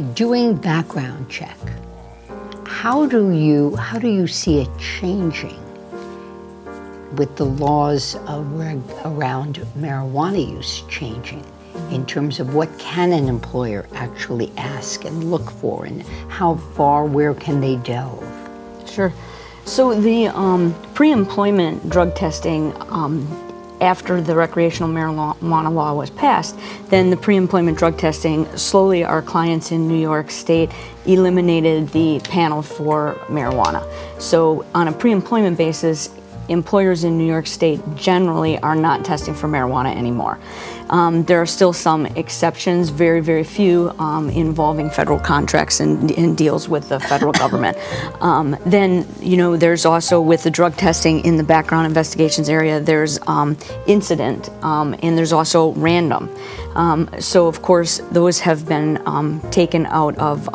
Doing background check, how do you see it changing with the laws around marijuana use changing in terms of what can an employer actually ask and look for, and how far, where can they delve? Sure. So the pre-employment drug testing, after the recreational marijuana law was passed, then the pre-employment drug testing, slowly our clients in New York State eliminated the panel for marijuana. So on a pre-employment basis, employers in New York State generally are not testing for marijuana anymore. There are still some exceptions, very, very few, involving federal contracts and deals with the federal government. Then, there's also, with the drug testing in the background investigations area, there's incident, and there's also random. So of course, those have been taken out of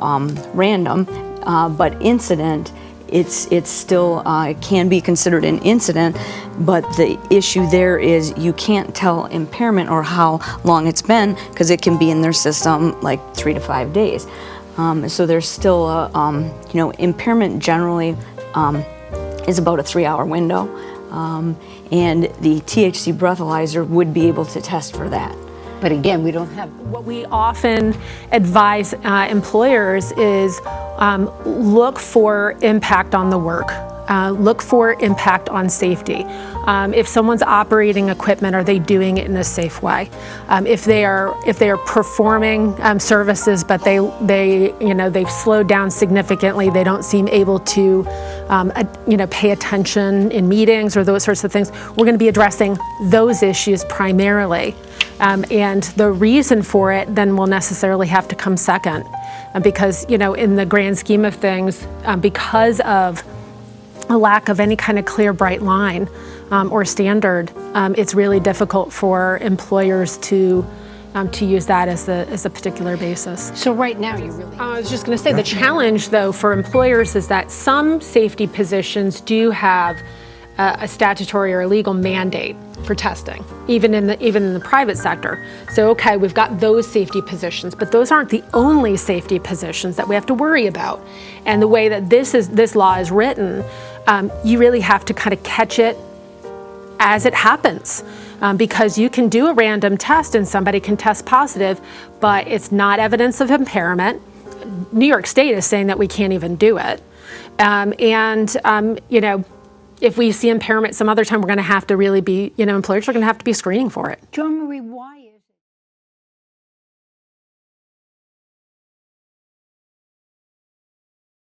random, but incident, it's still, it can be considered an incident, but the issue there is you can't tell impairment or how long it's been, because it can be in their system like 3 to 5 days. So there's still impairment generally is about a 3-hour window, and the THC breathalyzer would be able to test for that. But again, we don't have... What we often advise employers is look for impact on the work. Look for impact on safety. If someone's operating equipment, are they doing it in a safe way? If they are performing services, but they've slowed down significantly, they don't seem able to pay attention in meetings or those sorts of things, we're going to be addressing those issues primarily. And the reason for it then will necessarily have to come second, because in the grand scheme of things, because of a lack of any kind of clear, bright line or standard, it's really difficult for employers to use that as a particular basis. So right now, you really... I was just going to say, the challenge, though, for employers is that some safety positions do have a statutory or a legal mandate for testing, even in the private sector. So, okay, we've got those safety positions, but those aren't the only safety positions that we have to worry about. And the way that this law is written, you really have to kind of catch it as it happens, because you can do a random test and somebody can test positive, but it's not evidence of impairment. New York State is saying that we can't even do it, if we see impairment some other time, we're going to have to really be, employers are going to have to be screening for it. Joanmarie, why is...